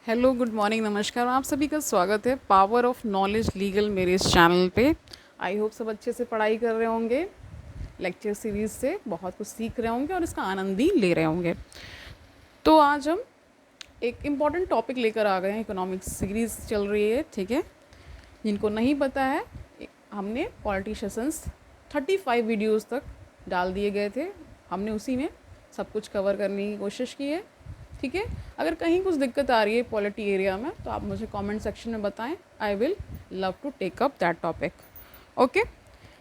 Hello, good morning, नमस्कार। आप सभी का स्वागत है पावर ऑफ नॉलेज लीगल मेरे इस चैनल पे। आई होप सब अच्छे से पढ़ाई कर रहे होंगे, लेक्चर सीरीज़ से बहुत कुछ सीख रहे होंगे और इसका आनंद भी ले रहे होंगे। तो आज हम एक इम्पॉर्टेंट टॉपिक लेकर आ गए हैं। इकोनॉमिक्स सीरीज़ चल रही है, ठीक है। जिनको नहीं पता है, हमने पॉलिटिशियंस 35 वीडियोज़ तक डाल दिए गए थे। हमने उसी में सब कुछ कवर करने की कोशिश की है, ठीक है। अगर कहीं कुछ दिक्कत आ रही है पॉलिटी एरिया में तो आप मुझे कमेंट सेक्शन में बताएं। I will love to take up that topic. Okay,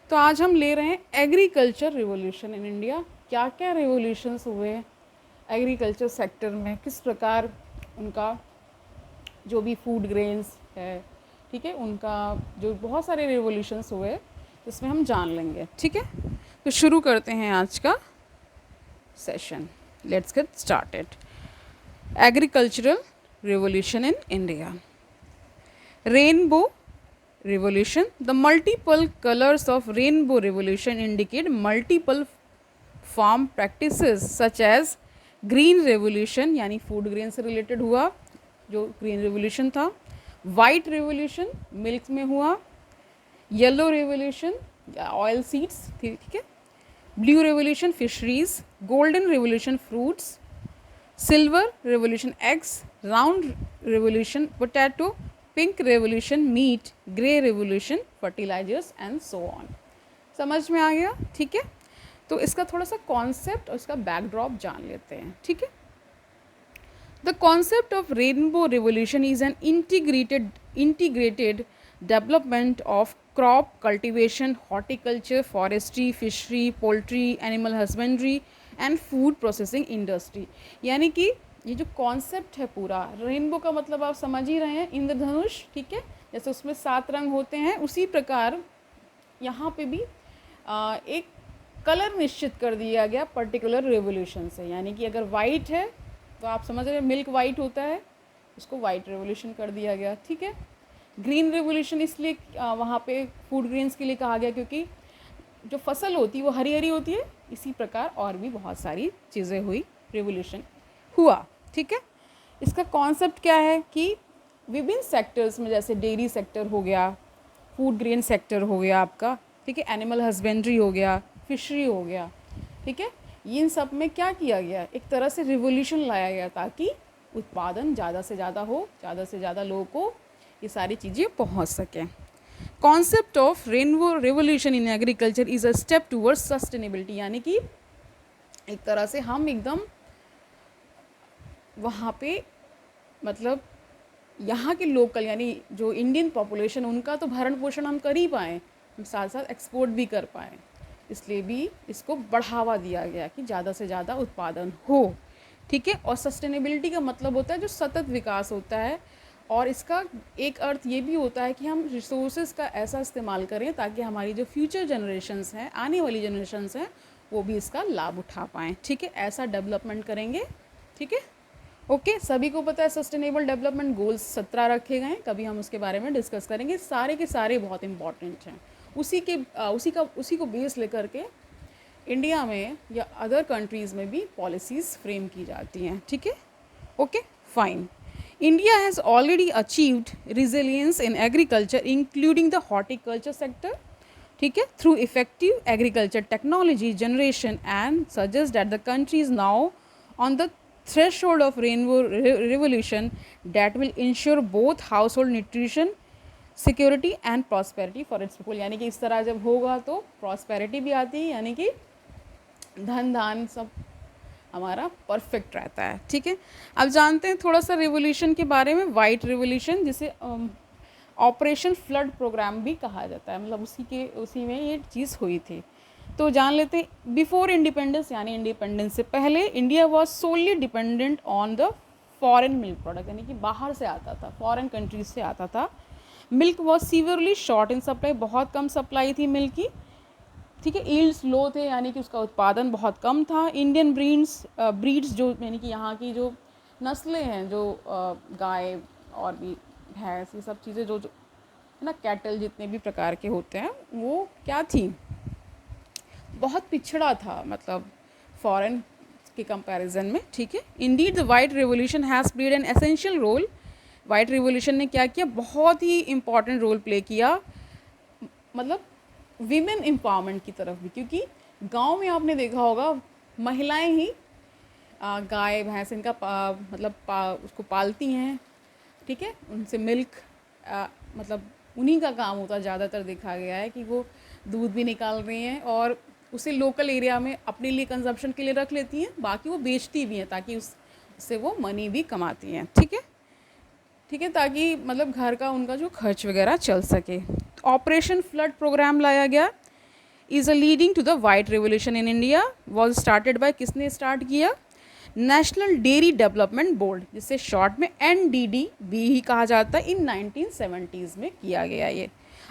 तो आज हम ले रहे हैं एग्रीकल्चर रिवॉल्यूशन इन इंडिया। क्या क्या रिवॉल्यूशंस हुए एग्रीकल्चर सेक्टर में, किस प्रकार उनका जो भी फूड ग्रेन्स है, ठीक है, उनका जो बहुत सारे रिवॉल्यूशंस हुए इसमें हम जान लेंगे, ठीक है। तो शुरू करते हैं आज का session. Let's get started. Agricultural revolution in India. Rainbow revolution. The multiple colors of rainbow revolution indicate multiple farm practices such as green revolution यानी food grain से related हुआ जो green revolution था, white revolution milk में हुआ, yellow revolution oil seeds, ठीक है, blue revolution fisheries, golden revolution fruits, silver revolution eggs, round revolution potato, pink revolution meat, grey revolution fertilisers and so on. समझ में आ गया, ठीक है। तो इसका थोड़ा सा कॉन्सेप्ट और इसका बैकड्रॉप जान लेते हैं, ठीक है। The concept of rainbow revolution is an integrated development of crop cultivation, horticulture, forestry, fishery, poultry, animal husbandry and food processing industry. यानी कि ये जो कॉन्सेप्ट है पूरा, रेनबो का मतलब आप समझ ही रहे हैं, इंद्रधनुष, ठीक है। जैसे उसमें 7 रंग होते हैं, उसी प्रकार यहाँ पे भी एक कलर निश्चित कर दिया गया पर्टिकुलर रेवोल्यूशन से। यानी कि अगर वाइट है तो आप समझ रहे हैं मिल्क वाइट होता है, उसको वाइट रेवोल्यूशन कर दिया गया, ठीक है। ग्रीन रेवोल्यूशन इसलिए वहाँ पे फूड ग्रेन्स के लिए कहा गया क्योंकि जो फसल होती है वो हरी हरी होती है। इसी प्रकार और भी बहुत सारी चीज़ें हुई, रेवोल्यूशन हुआ, ठीक है। इसका कॉन्सेप्ट क्या है कि विभिन्न सेक्टर्स में, जैसे डेयरी सेक्टर हो गया, फूड ग्रेन सेक्टर हो गया आपका, ठीक है, एनिमल हस्बेंड्री हो गया, फिशरी हो गया, ठीक है, इन सब में क्या किया गया, एक तरह से रिवोल्यूशन लाया गया ताकि उत्पादन ज़्यादा से ज़्यादा हो, ज़्यादा से ज़्यादा लोगों को ये सारी चीज़ें पहुंच सकें। Concept of rainbow revolution in agriculture is a step towards sustainability. यानी कि एक तरह से हम एकदम वहाँ पे मतलब यहाँ के लोकल यानी जो इंडियन पॉपुलेशन, उनका तो भरण पोषण हम कर ही पाएँ, हम साथ साथ एक्सपोर्ट भी कर पाएँ, इसलिए भी इसको बढ़ावा दिया गया कि ज़्यादा से ज़्यादा उत्पादन हो, ठीक है। और सस्टेनेबिलिटी का मतलब होता है जो सतत विकास होता है, और इसका एक अर्थ ये भी होता है कि हम रिसोर्सेज का ऐसा इस्तेमाल करें ताकि हमारी जो फ्यूचर जनरेशन्स हैं, आने वाली जनरेशन्स हैं, वो भी इसका लाभ उठा पाएँ, ठीक है। ऐसा डेवलपमेंट करेंगे, ठीक है। ओके, सभी को पता है सस्टेनेबल डेवलपमेंट गोल्स 17 रखे गए हैं, कभी हम उसके बारे में डिस्कस करेंगे। सारे के सारे बहुत इंपॉर्टेंट हैं। उसी को बेस लेकर के इंडिया में या अदर कंट्रीज़ में भी पॉलिसीज़ फ्रेम की जाती हैं, ठीक है। Okay, fine. India has already achieved resilience in agriculture, including the horticulture sector, ठीक है, through effective agriculture technology generation, and suggests that the country is now on the threshold of rainbow revolution that will ensure both household nutrition security and prosperity for its people। यानी कि इस तरह जब होगा तो prosperity भी आती है, यानी कि धन धान सब हमारा परफेक्ट रहता है, ठीक है। अब जानते हैं थोड़ा सा रिवोल्यूशन के बारे में। वाइट रिवोल्यूशन जिसे ऑपरेशन फ्लड प्रोग्राम भी कहा जाता है, मतलब उसी में ये चीज़ हुई थी। तो जान लेते हैं। बिफोर इंडिपेंडेंस यानी इंडिपेंडेंस से पहले India was solely dependent on the foreign milk product, यानी कि बाहर से आता था, फॉरेन कंट्रीज से आता था। Milk was severely short in supply, बहुत कम सप्लाई थी मिल्क की, ठीक है। ईल्ड्स लो थे, यानी कि उसका उत्पादन बहुत कम था। इंडियन ब्रीड्स जो यानी कि यहाँ की जो नस्लें हैं, जो गाय और भी भैंस, ये सब चीज़ें जो है ना, कैटल जितने भी प्रकार के होते हैं, वो क्या थी, बहुत पिछड़ा था, मतलब फॉरेन के कंपैरिजन में, ठीक है। Indeed the white revolution has played an essential role white revolution ने क्या किया, बहुत ही इम्पॉर्टेंट रोल प्ले किया, मतलब विमेन एम्पावरमेंट की तरफ भी, क्योंकि गांव में आपने देखा होगा महिलाएं ही गाय भैंस इनका उसको पालती हैं, ठीक है, उनसे मिल्क मतलब उन्हीं का काम होता है, ज़्यादातर देखा गया है कि वो दूध भी निकाल रही हैं और उसे लोकल एरिया में अपने लिए कंजप्शन के लिए रख लेती हैं, बाकी वो बेचती भी हैं ताकि उससे वो मनी भी कमाती हैं, ठीक है, ठीक है, ताकि मतलब घर का उनका जो खर्च वगैरह चल सके। ऑपरेशन फ्लड प्रोग्राम लाया गया, is a leading to the white revolution in India, was started by, किसने स्टार्ट किया, नेशनल डेयरी डेवलपमेंट बोर्ड, जिसे शॉर्ट में NDDB ही कहा जाता है, इन 1970s में किया गया ये,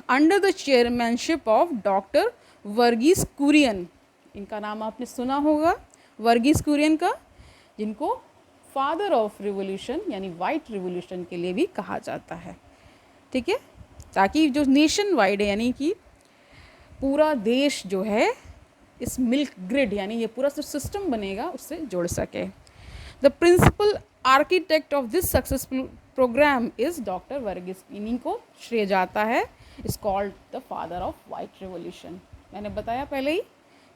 under the chairmanship of doctor Varghese Kurien, इनका नाम आपने सुना होगा, वर्गीस कुरियन का, जिनको फादर ऑफ रिवोल्यूशन यानी वाइट रिवोल्यूशन के लिए भी कहा जाता है, ठीक है, ताकि जो नेशन वाइड है यानी कि पूरा देश जो है इस मिल्क ग्रिड यानी ये पूरा सिस्टम बनेगा उससे जुड़ सके। The principal architect of this successful programme is doctor Varghese, इन्हीं को श्रेय जाता है, is called the father of white revolution, मैंने बताया पहले ही,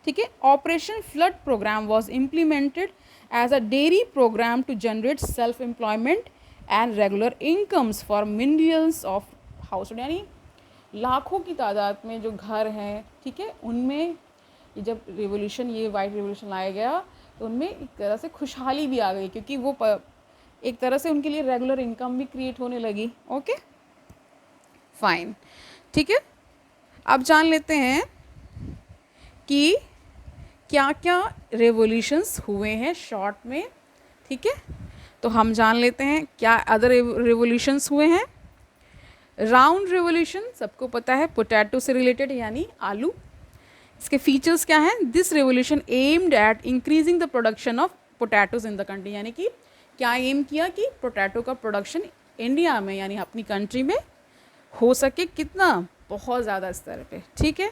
ठीक है। Operation Flood programme was implemented as a dairy programme to generate self employment and regular incomes for millions of household, यानी लाखों की तादाद में जो घर हैं, ठीक है, उनमें ये जब रिवोल्यूशन ये वाइट रिवोल्यूशन लाया गया तो उनमें एक तरह से खुशहाली भी आ गई, क्योंकि वो एक तरह से उनके लिए रेगुलर इनकम भी क्रिएट होने लगी। ओके फाइन, ठीक है। अब जान लेते हैं कि क्या क्या रेवोल्यूशंस हुए हैं शॉर्ट में, ठीक है। तो हम जान लेते हैं क्या अदर रेवोल्यूशंस हुए हैं। राउंड रेवोल्यूशन सबको पता है, पोटैटो से रिलेटेड यानी आलू। इसके फीचर्स क्या हैं, this revolution aimed at increasing the production of potatoes in the country, यानी कि क्या एम किया कि पोटैटो का प्रोडक्शन इंडिया में यानी अपनी कंट्री में हो सके, कितना, बहुत ज़्यादा स्तर पे, ठीक है।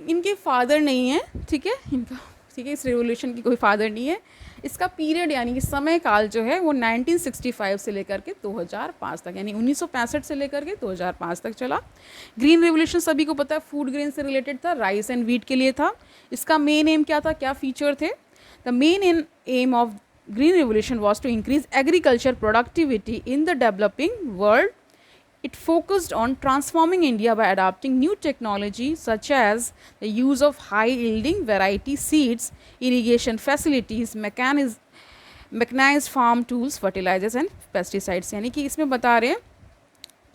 इनके फादर नहीं है, ठीक है, इनका, ठीक है, इस रेवोल्यूशन की कोई फादर नहीं है। इसका पीरियड यानी कि समय काल जो है वो 1965 से लेकर के 2005 तक, यानी 1965 से लेकर के 2005 तक चला। ग्रीन रेवोल्यूशन सभी को पता है, फूड ग्रेन से रिलेटेड था, राइस एंड वीट के लिए था। इसका मेन एम क्या था, क्या फीचर थे, the main aim of green revolution was to increase agriculture productivity in the developing world. It focused on transforming India by adopting new technology such as the use of high-yielding variety seeds, irrigation facilities, mechanized farm tools, fertilizers and pesticides. यानी कि इसमें बता रहे हैं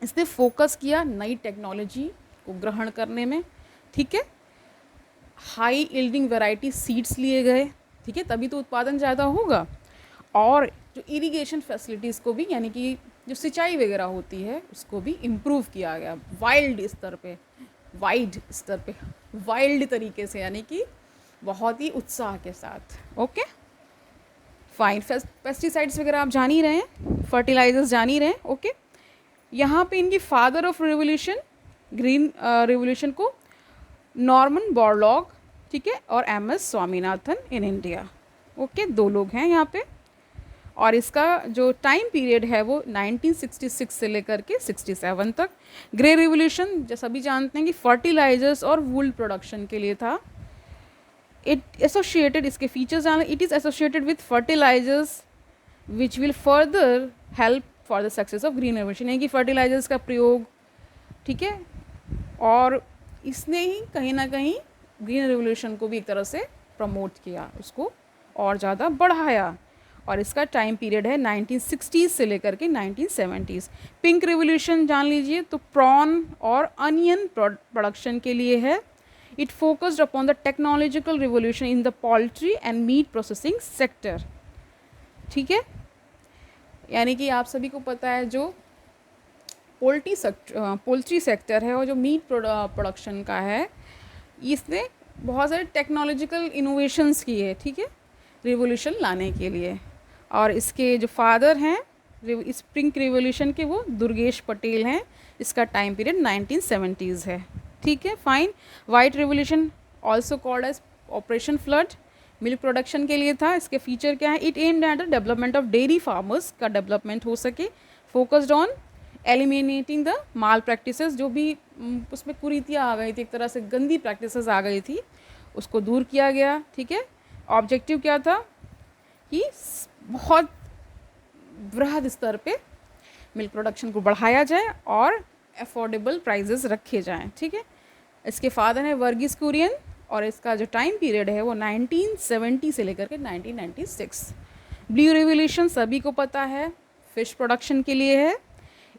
इसने focus किया नई technology को ग्रहण करने में, ठीक है। हाई यील्डिंग वैरायटी सीड्स लिए गए, ठीक है, तभी तो उत्पादन ज़्यादा होगा। और जो इरिगेशन फैसिलिटीज़ को भी, यानी कि जो सिंचाई वगैरह होती है उसको भी इम्प्रूव किया गया वाइड स्तर पे, वाइल्ड तरीके से, यानी कि बहुत ही उत्साह के साथ। ओके फाइन, पेस्टिसाइड्स वगैरह आप जान ही रहे हैं, फर्टिलाइजर्स जान ही रहे हैं। ओके यहाँ पे इनकी father of revolution green revolution को नॉर्मन बोरलॉग, ठीक है, और MS Swaminathan in India. Okay दो लोग हैं यहाँ पे। और इसका जो टाइम पीरियड है वो 1966 से लेकर के 67 तक। ग्रे रिवोल्यूशन जो सभी जानते हैं कि फर्टिलाइजर्स और वूल प्रोडक्शन के लिए था। इट एसोसिएटेड, इसके फीचर्स जान, it is associated with fertilisers which will further help for the success of green revolution, यानी कि फर्टिलाइजर्स का प्रयोग, ठीक है, और इसने ही कहीं ना कहीं ग्रीन रिवोल्यूशन को भी एक तरह से प्रमोट किया, उसको और ज़्यादा बढ़ाया। और इसका टाइम पीरियड है 1960s से लेकर के 1970s। पिंक रिवोल्यूशन जान लीजिए, तो प्रॉन और अनियन प्रोडक्शन के लिए है। It focused upon the technological revolution in the poultry and meat processing sector, ठीक है। यानी कि आप सभी को पता है जो पोल्ट्री सेक्टर है और जो मीट प्रोडक्शन का है, इसने बहुत सारे टेक्नोलॉजिकल इनोवेशंस किए, ठीक है, रिवोल्यूशन लाने के लिए। और इसके जो फादर हैं इस पिंक रिवोल्यूशन के, वो दुर्गेश पटेल हैं। इसका टाइम पीरियड 1970s है, ठीक है fine. White revolution also called as Operation Flood, milk production के लिए था। इसके फीचर क्या है? It aimed at the development of dairy farmers का डेवलपमेंट हो सके, focused on eliminating the malpractices, जो भी उसमें कुरीतियाँ आ गई थी, एक तरह से गंदी प्रैक्टिसेस आ गई थी, उसको दूर किया गया। ठीक है, ऑब्जेक्टिव क्या था कि बहुत बृहद स्तर पे मिल्क प्रोडक्शन को बढ़ाया जाए और अफोर्डेबल प्राइजेस रखे जाएं। ठीक है, इसके फादर हैं वर्गीस कुरियन और इसका जो टाइम पीरियड है वो 1970 से लेकर के 1996। ब्लू रेवोल्यूशन सभी को पता है, फिश प्रोडक्शन के लिए है।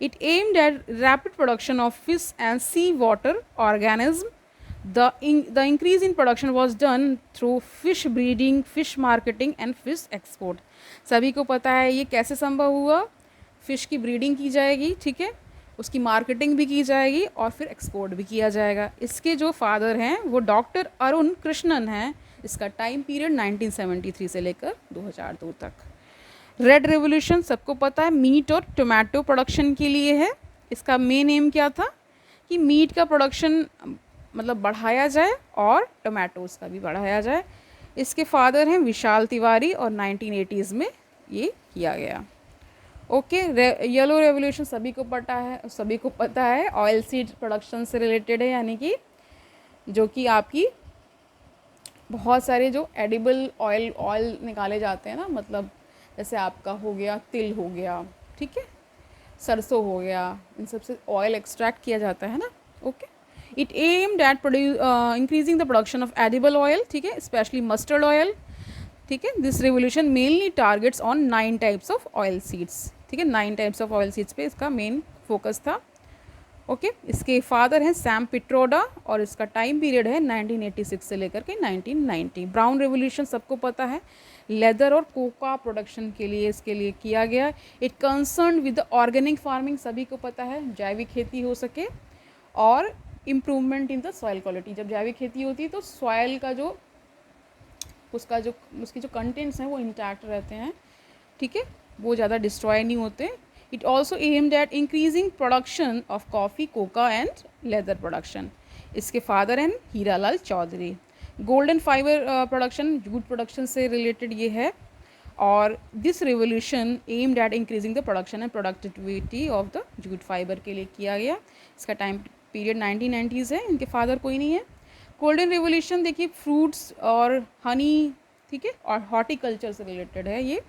It aimed at rapid production of fish and sea water organism. The increase in production was done through fish breeding, fish marketing and fish export। सभी को पता है ये कैसे संभव हुआ। फ़िश की ब्रीडिंग की जाएगी, ठीक है, उसकी मार्केटिंग भी की जाएगी और फिर एक्सपोर्ट भी किया जाएगा। इसके जो फादर हैं वो डॉक्टर अरुण कृष्णन हैं। इसका टाइम पीरियड 1973 से लेकर 2002 तक। रेड रेवोल्यूशन सबको पता है, मीट और टोमेटो प्रोडक्शन के लिए है। इसका मेन एम क्या था कि मीट का प्रोडक्शन मतलब बढ़ाया जाए और टोमेटोज़ का भी बढ़ाया जाए। इसके फादर हैं विशाल तिवारी और 1980s में ये किया गया। ओके, येलो रेवोल्यूशन सभी को पता है, ऑयल सीड प्रोडक्शन से रिलेटेड है, यानी कि जो कि आपकी बहुत सारे जो एडिबल ऑयल निकाले जाते हैं ना, मतलब जैसे आपका हो गया तिल हो गया, ठीक है, सरसों हो गया, इन सब से ऑयल एक्सट्रैक्ट किया जाता है ना। Okay, it aimed at increasing the production of edible oil, ठीक है, स्पेशली मस्टर्ड ऑयल। ठीक है, this revolution mainly targets on 9 types of oil seeds. ठीक है, 9 टाइप्स ऑफ ऑयल सीड्स पे इसका मेन फोकस था। ओके, इसके फादर हैं सैम पिट्रोडा और इसका टाइम पीरियड है 1986 से लेकर के 1990। ब्राउन रेवोल्यूशन सबको पता है, लेदर और कोका प्रोडक्शन के लिए इसके लिए किया गया। It concern with the organic farming, सभी को पता है, जैविक खेती हो सके और improvement in the soil quality. जब जैविक खेती होती है तो सॉइल का जो उसकी जो कंटेंट्स हैं वो इंटैक्ट रहते हैं, ठीक है, वो ज़्यादा डिस्ट्रॉय नहीं होते। It also aimed at increasing production of coffee, coca and leather production. इसके फादर हैं Hiralal Chaudhary. Golden fibre production, jute production से रिलेटेड ये है। और this revolution aimed at increasing the production and productivity of the jute fibre के लिए किया गया। इसका टाइम पीरियड 1990s है। इनके फादर कोई नहीं है। गोल्डन रेवोल्यूशन देखिए फ्रूट्स और हनी, ठीक है, और हॉर्टिकल्चर से रिलेटेड है ये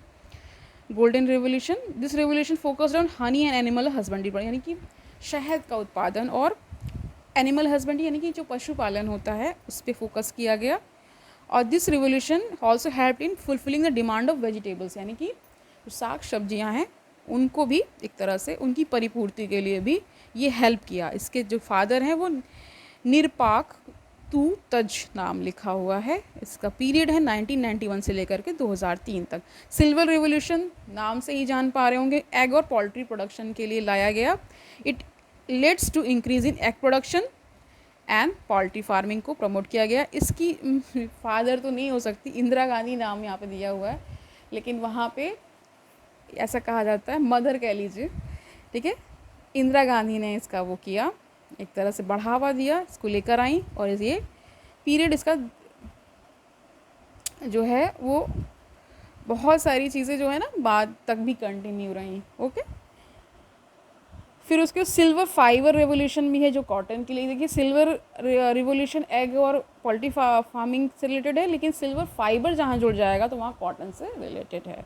golden revolution. This revolution focused on honey and animal husbandry, यानी कि शहद का उत्पादन और एनिमल हस्बेंड्री यानी कि जो पशुपालन होता है उस पर फोकस किया गया। और this revolution also help in fulfilling the demand of vegetables, यानी कि जो साग सब्जियाँ हैं उनको भी एक तरह से उनकी परिपूर्ति के लिए भी ये हेल्प किया। इसके जो फादर हैं वो निरपाक तू तज नाम लिखा हुआ है। इसका पीरियड है 1991 से लेकर के 2003 तक। सिल्वर रेवोल्यूशन नाम से ही जान पा रहे होंगे, एग और पोल्ट्री प्रोडक्शन के लिए लाया गया। It lets to increase in egg production and poultry farming को प्रमोट किया गया। इसकी फादर तो नहीं हो सकती, इंदिरा गांधी नाम यहाँ पे दिया हुआ है, लेकिन वहाँ पे ऐसा कहा जाता है, मदर कह लीजिए, ठीक है, इंदिरा गांधी ने इसका वो किया, एक तरह से बढ़ावा दिया, इसको लेकर आई। और ये पीरियड इसका जो है वो बहुत सारी चीज़ें जो है ना बाद तक भी कंटिन्यू रही। ओके, फिर उसके सिल्वर फाइबर रेवोल्यूशन भी है जो कॉटन के लिए। देखिए सिल्वर रिवोल्यूशन एग और पोल्ट्री फार्मिंग से रिलेटेड है, लेकिन सिल्वर फाइबर जहाँ जुड़ जाएगा तो वहाँ कॉटन से रिलेटेड है।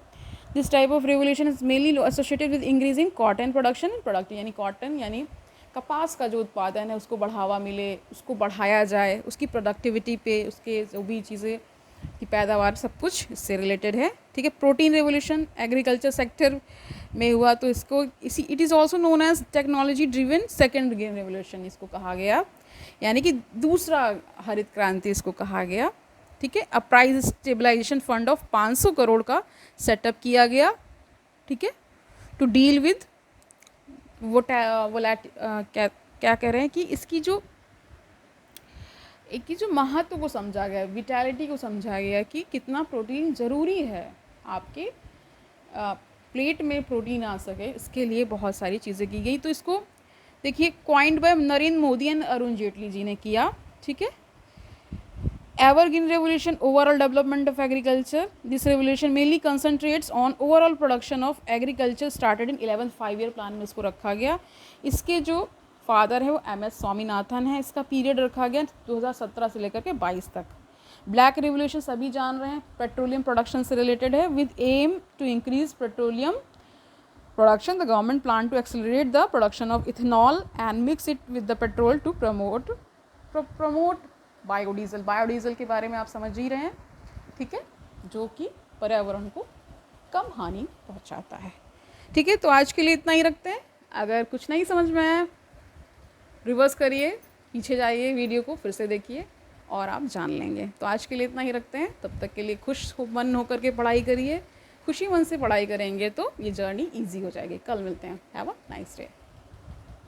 This type of revolution is mainly associated with increasing cotton production and product, यानी कॉटन यानी कपास का जो उत्पादन है उसको बढ़ावा मिले, उसको बढ़ाया जाए, उसकी प्रोडक्टिविटी पे, उसके जो भी चीज़ें की पैदावार, सब कुछ इससे रिलेटेड है। ठीक है, प्रोटीन रेवोल्यूशन एग्रीकल्चर सेक्टर में हुआ, तो इसको it is also known as technology driven second green revolution इसको कहा गया, यानी कि दूसरा हरित क्रांति इसको कहा गया। ठीक है, a price stabilisation fund of 500 crore का सेटअप किया गया। ठीक है, टू डील विद क्या कह रहे हैं कि इसकी जो एक जो महत्व को समझा गया, विटैलिटी को समझा गया कि कितना प्रोटीन ज़रूरी है आपके प्लेट में प्रोटीन आ सके, इसके लिए बहुत सारी चीज़ें की गई। तो इसको देखिए coined by Narendra Modi and Arun Jaitley ji ने किया। ठीक है, evergreen revolution, overall development of agriculture. This revolution mainly concentrates on overall production of agriculture started in 11th 5 year plan में इसको रखा गया. इसके जो फादर है वो MS स्वामीनाथन है. इसका पीरियड रखा गया 2017 से लेकर के 22 तक. ब्लैक रेवोल्यूशन सभी जान रहे हैं, पेट्रोलियम प्रोडक्शन से रिलेटेड है. With aim to increase petroleum production the government plan to accelerate the production of ethanol and mix it with the petrol to promote biodiesel. Biodiesel के बारे में आप समझ ही रहे हैं, ठीक है, जो कि पर्यावरण को कम हानि पहुंचाता है. ठीक है, तो आज के लिए इतना ही रखते हैं. अगर कुछ नहीं समझ में आया रिवर्स करिए, पीछे जाइए, वीडियो को फिर से देखिए और आप जान लेंगे. तो आज के लिए इतना ही रखते हैं. तब तक के लिए खुश मन होकर के पढ़ाई करिए. खुशी मन से पढ़ाई करेंगे तो ये जर्नी ईजी हो जाएगी. कल मिलते हैं. Have a nice day.